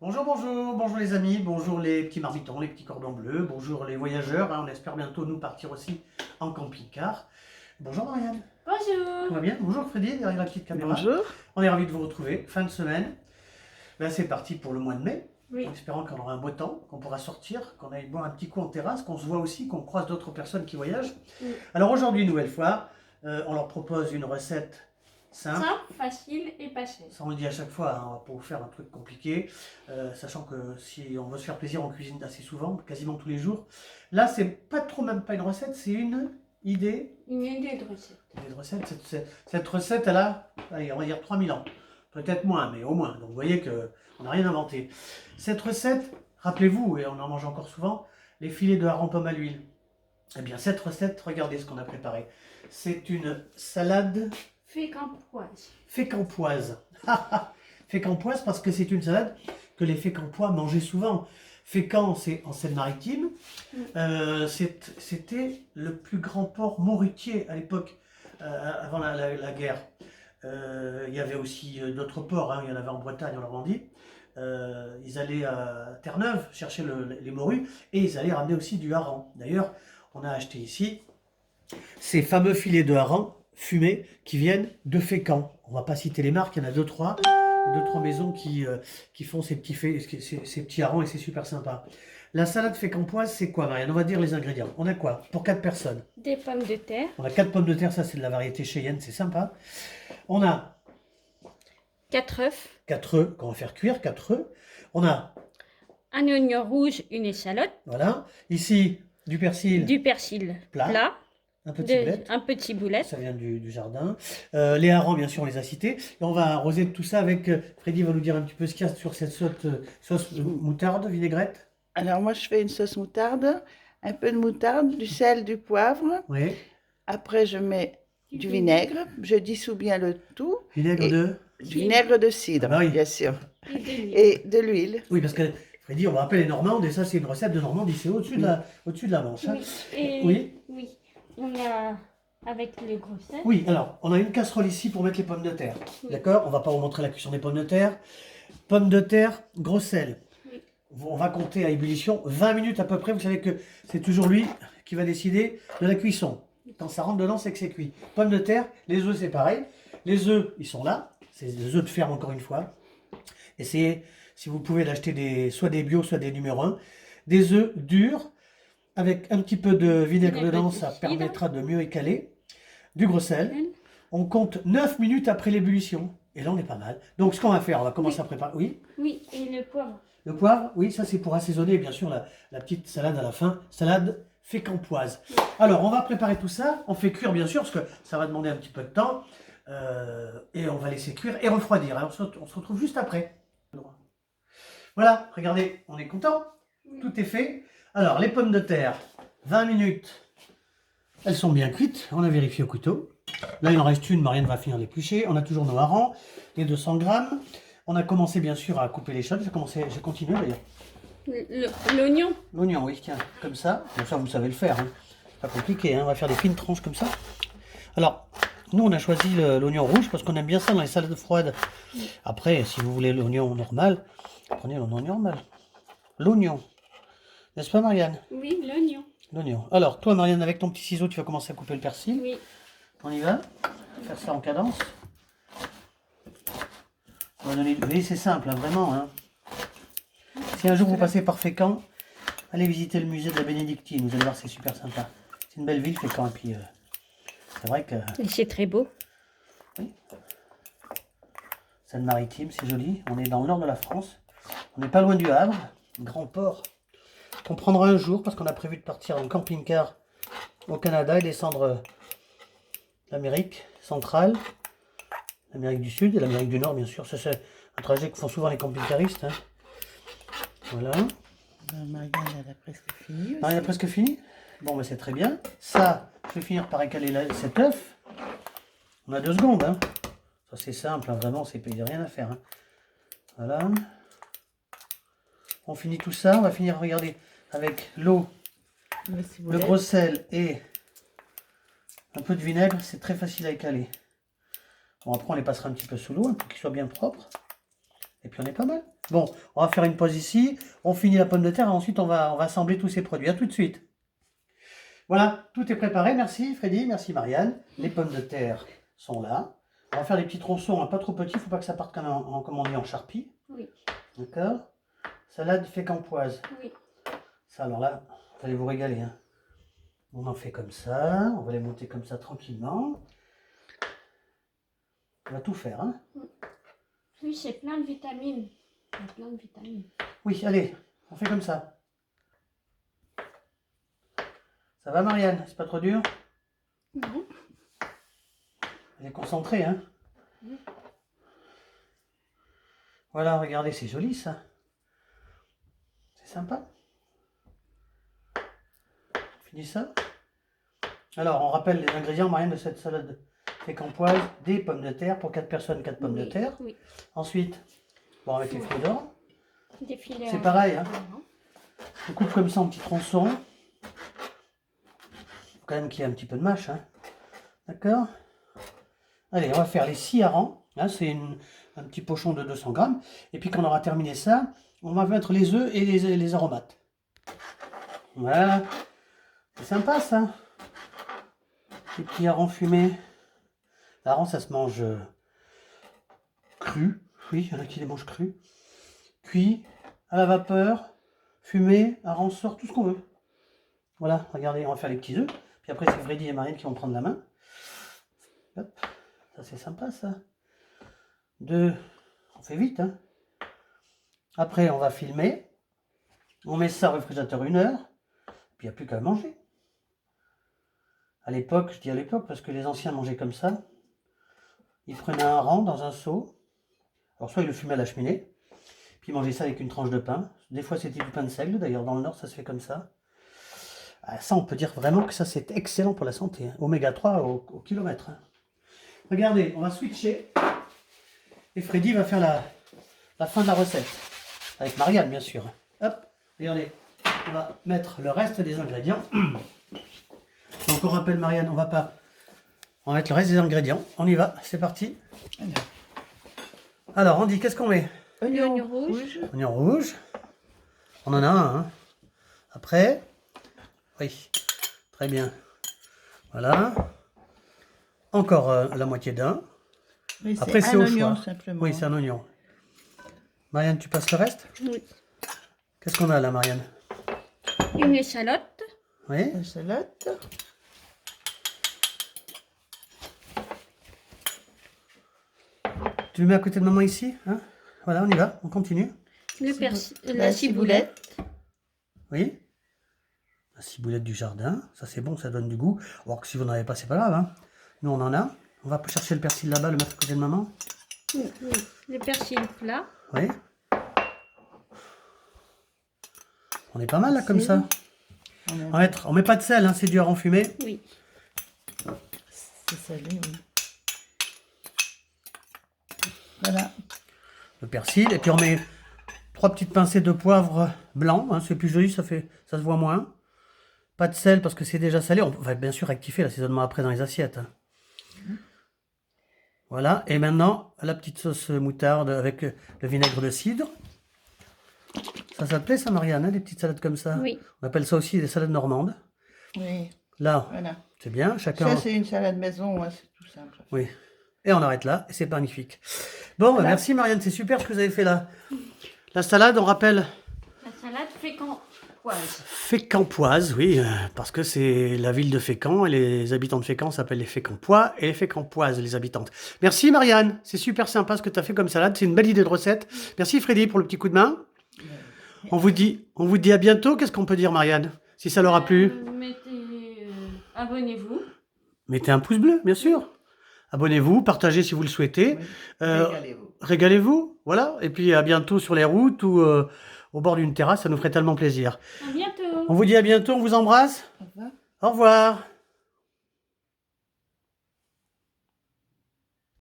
Bonjour les amis, bonjour les petits marmitons, les petits cordons bleus, bonjour les voyageurs, hein, on espère bientôt nous partir aussi en camping-car. Bonjour Marianne. Bonjour. Tout va bien? Bonjour Freddy, derrière la petite caméra. Bonjour. On est ravis de vous retrouver, fin de semaine. Ben, c'est parti pour le mois de mai, Oui. en espérant qu'on aura un beau temps, qu'on pourra sortir, qu'on aille boire un petit coup en terrasse, qu'on se voit aussi, qu'on croise d'autres personnes qui voyagent. Oui. Alors aujourd'hui, une nouvelle fois, on leur propose une recette simple. Simple, facile et pas cher. Ça on le dit à chaque fois, hein, on va pas vous faire un truc compliqué, sachant que si on veut se faire plaisir, on cuisine assez souvent, quasiment tous les jours. Là, c'est pas trop, même pas une recette, c'est une idée. Une idée de recette. Une idée de recette. Cette recette, elle a, allez, on va dire 3000 ans. Peut-être moins, mais au moins. Donc vous voyez qu'on n'a rien inventé. Cette recette, rappelez-vous, et on en mange encore souvent, les filets de hareng pomme à l'huile. Eh bien, cette recette, regardez ce qu'on a préparé. C'est une salade Fécampoise. fécampoise. Fécampoise parce que c'est une salade que les Fécampois mangeaient souvent. Fécamp, c'est en Seine-Maritime. C'était le plus grand port morutier à l'époque, avant la guerre. Il y avait aussi d'autres ports, hein. Il y en avait en Bretagne, en Normandie. Ils allaient à Terre-Neuve chercher les morues et ils allaient ramener aussi du hareng. D'ailleurs, on a acheté ici ces fameux filets de hareng fumés qui viennent de Fécamp. On va pas citer les marques, il y en a deux, trois maisons qui font ces petits harengs et c'est super sympa. La salade fécampoise, c'est quoi, Marianne? On va dire les ingrédients. On a quoi pour 4 personnes? Des pommes de terre. On a 4 pommes de terre, ça c'est de la variété Cheyenne, c'est sympa. On a 4 œufs. 4 œufs qu'on va faire cuire, 4 œufs. On a, Un oignon rouge, une échalote. voilà, ici du persil Du persil plat. Un petit boulette. un petit boulet. Ça vient du jardin. Les harengs, bien sûr, on les a cités. Et on va arroser tout ça avec... Freddy va nous dire un petit peu ce qu'il y a sur cette sauce moutarde, vinaigrette. Alors moi je fais une sauce moutarde, un peu de moutarde, du sel, du poivre. Oui. Après je mets du vinaigre, je dissous bien le tout. Vinaigre de... Du vinaigre de cidre, Ah bah oui. bien sûr. Et de l'huile. Et de l'huile. Oui, parce que Freddy, on va rappeler les Normandes, et ça c'est une recette de Normandie, c'est au-dessus de la Manche. Hein. Oui. Et Oui. oui. On a avec le gros sel. Oui, alors, on a une casserole ici pour mettre les pommes de terre. Oui. D'accord? On va pas vous montrer la cuisson des pommes de terre. Pommes de terre, gros sel. Oui. On va compter à ébullition 20 minutes à peu près. Vous savez que c'est toujours lui qui va décider de la cuisson. Quand ça rentre dedans, c'est que c'est cuit. Pommes de terre, les œufs, c'est pareil. Les œufs, ils sont là. C'est des œufs de ferme, encore une fois. Essayez, si vous pouvez, d'acheter soit des bio, soit des numéro 1. Des œufs durs, avec un petit peu de vinaigre dedans, ça permettra de mieux écaler. Du gros sel. On compte 9 minutes après l'ébullition. Et là, on est pas mal. Donc, ce qu'on va faire, on va commencer à préparer. Oui, Oui, et le poivre. le poivre, oui, ça c'est pour assaisonner, bien sûr, la petite salade à la fin. Salade fécampoise. Alors, on va préparer tout ça. On fait cuire, bien sûr, parce que ça va demander un petit peu de temps. Et on va laisser cuire et refroidir. Alors, on se retrouve juste après. Voilà, regardez, on est content. Tout est fait. Alors, les pommes de terre, 20 minutes. Elles sont bien cuites. On a vérifié au couteau. Là, il en reste une. Marianne va finir l'éplucher. On a toujours nos harengs, les 200 grammes. On a commencé, bien sûr, à couper les l'échalote. J'ai continué, d'ailleurs. L'oignon. L'oignon, oui, tiens, comme ça. Bon, ça, vous savez le faire. Hein. Pas compliqué, hein. On va faire des fines tranches comme ça. Alors, nous, on a choisi l'oignon rouge parce qu'on aime bien ça dans les salades froides. Après, si vous voulez l'oignon normal, prenez l'oignon normal. L'oignon. N'est-ce pas, Marianne? Oui, l'oignon. L'oignon. Alors, toi, Marianne, avec ton petit ciseau, tu vas commencer à couper le persil. Oui. On y va? On va faire ça en cadence. On va donner... Vous voyez, c'est simple, hein, vraiment. Hein. Si un jour vous passez par Fécamp, allez visiter le musée de la Bénédictine. Vous allez voir, c'est super sympa. C'est une belle ville, Fécamp. Et puis, c'est vrai que... Et c'est très beau. Oui. Seine-Maritime, c'est joli. On est dans le nord de la France. On n'est pas loin du Havre, grand port. On prendra un jour parce qu'on a prévu de partir en camping-car au Canada et descendre l'Amérique centrale, l'Amérique du Sud et l'Amérique du Nord, bien sûr. Ça, c'est un trajet que font souvent les camping-caristes. Hein. Voilà. Marianne, elle a presque fini. Ah, il a presque fini. Bon, ben, c'est très bien. Ça, je vais finir par écaler cet œuf. On a 2 secondes. Hein. Ça, c'est simple. Hein, vraiment, il n'y a rien à faire. Hein. Voilà. On finit tout ça. On va finir, regardez, avec l'eau, le gros sel et un peu de vinaigre. C'est très facile à écaler. Bon, après, on les passera un petit peu sous l'eau pour qu'ils soient bien propres. Et puis, on est pas mal. Bon, on va faire une pause ici. On finit la pomme de terre et ensuite on va assembler tous ces produits. À tout de suite. Voilà, tout est préparé. Merci Freddy, merci Marianne. Les pommes de terre sont là. On va faire des petits tronçons, hein, pas trop petits. Il ne faut pas que ça parte comme on dit, en charpie. Oui. D'accord. Salade fécampoise. Oui. Ça, alors là, vous allez vous régaler. Hein. On en fait comme ça. On va les monter comme ça tranquillement. On va tout faire. Hein. Oui, c'est plein de vitamines. Il y a plein de vitamines. Oui, allez, on fait comme ça. Ça va Marianne? C'est pas trop dur? Non. Elle est concentrée, hein? Oui. Voilà, regardez, c'est joli ça. C'est sympa. On finit ça. Alors, on rappelle les ingrédients, Marianne, de cette salade fécampoise, des pommes de terre, pour 4 personnes, 4 pommes de terre. Oui. Ensuite, bon, avec les fruits d'or. Des filets. C'est pareil, hein? On coupe comme ça en petits tronçons. Faut quand même qu'il y ait un petit peu de mâche, hein? D'accord? Allez, on va faire les 6 harengs. Là, c'est un petit pochon de 200 grammes. Et puis, quand on aura terminé ça, on va mettre les œufs et les aromates. Voilà. C'est sympa, ça. Les petits harengs fumés. L'hareng, ça se mange cru. Oui, il y en a qui les mangent crus. Cuit, à la vapeur, fumé, hareng sort, tout ce qu'on veut. Voilà, regardez, on va faire les petits œufs. Puis après, c'est Freddy et Marianne qui vont prendre la main. Hop, ça c'est sympa, ça. 2, on fait vite, hein. Après, on va filmer. On met ça au réfrigérateur 1 heure. Puis il n'y a plus qu'à manger. À l'époque, je dis à l'époque parce que les anciens mangeaient comme ça. Ils prenaient un rang dans un seau. Alors soit ils le fumaient à la cheminée. Puis ils mangeaient ça avec une tranche de pain. Des fois c'était du pain de seigle. D'ailleurs dans le Nord ça se fait comme ça. Ah, ça on peut dire vraiment que ça c'est excellent pour la santé. Hein. Oméga 3 au kilomètre. Hein. Regardez, on va switcher. Et Freddy va faire la fin de la recette. Avec Marianne bien sûr. Hop, regardez. On va mettre le reste des ingrédients. Donc on rappelle Marianne, on va mettre le reste des ingrédients. On y va, c'est parti. Alors on dit, qu'est-ce qu'on met? Oignon rouge. Oignon rouge. On en a un. Hein. Après. Oui. Très bien. Voilà. Encore la moitié d'un. Oui, après c'est un au oignon, choix. simplement. Oui, c'est un oignon. Marianne, tu passes le reste? Oui. Qu'est-ce qu'on a là, Marianne? Une échalote. Oui. Une salade. Tu le mets à côté de maman ici, hein? Voilà, on y va, on continue. La ciboulette. Oui. La ciboulette du jardin, ça c'est bon, ça donne du goût. Alors que si vous n'en avez pas, c'est pas grave. Hein. Nous on en a. On va chercher le persil là-bas, le mettre à côté de maman. Oui. Le persil plat. Oui. On est pas mal là comme ça. On met pas de sel, hein, c'est du hareng fumé. Oui. C'est salé, oui. Voilà. Le persil, et puis on met 3 petites pincées de poivre blanc, hein, c'est plus joli, ça se voit moins. Pas de sel parce que c'est déjà salé, on va bien sûr rectifier l'assaisonnement après dans les assiettes. Hein. Voilà, et maintenant la petite sauce moutarde avec le vinaigre de cidre. Ça plaît ça Marianne, hein, des petites salades comme ça? Oui. On appelle ça aussi des salades normandes. Oui. Là, Voilà. c'est bien, chacun... Ça, c'est une salade maison, hein, c'est tout simple. Oui. Et on arrête là, et c'est magnifique. Bon, Voilà. merci Marianne, c'est super ce que vous avez fait là. La salade, on rappelle... La salade fécampoise. Fécampoise, oui, parce que c'est la ville de Fécamp, et les habitants de Fécamp s'appellent les Fécampois, et les Fécampoises, les habitantes. Merci Marianne, c'est super sympa ce que tu as fait comme salade, c'est une belle idée de recette. Merci Freddy pour le petit coup de main. On vous dit à bientôt, qu'est-ce qu'on peut dire Marianne? Si ça leur a plu, Abonnez-vous. mettez un pouce bleu, bien sûr. Abonnez-vous, partagez si vous le souhaitez. Oui. Régalez-vous. Régalez-vous, voilà. Et puis à bientôt sur les routes ou au bord d'une terrasse, ça nous ferait tellement plaisir. À bientôt. On vous dit à bientôt, on vous embrasse. Au revoir. Au revoir.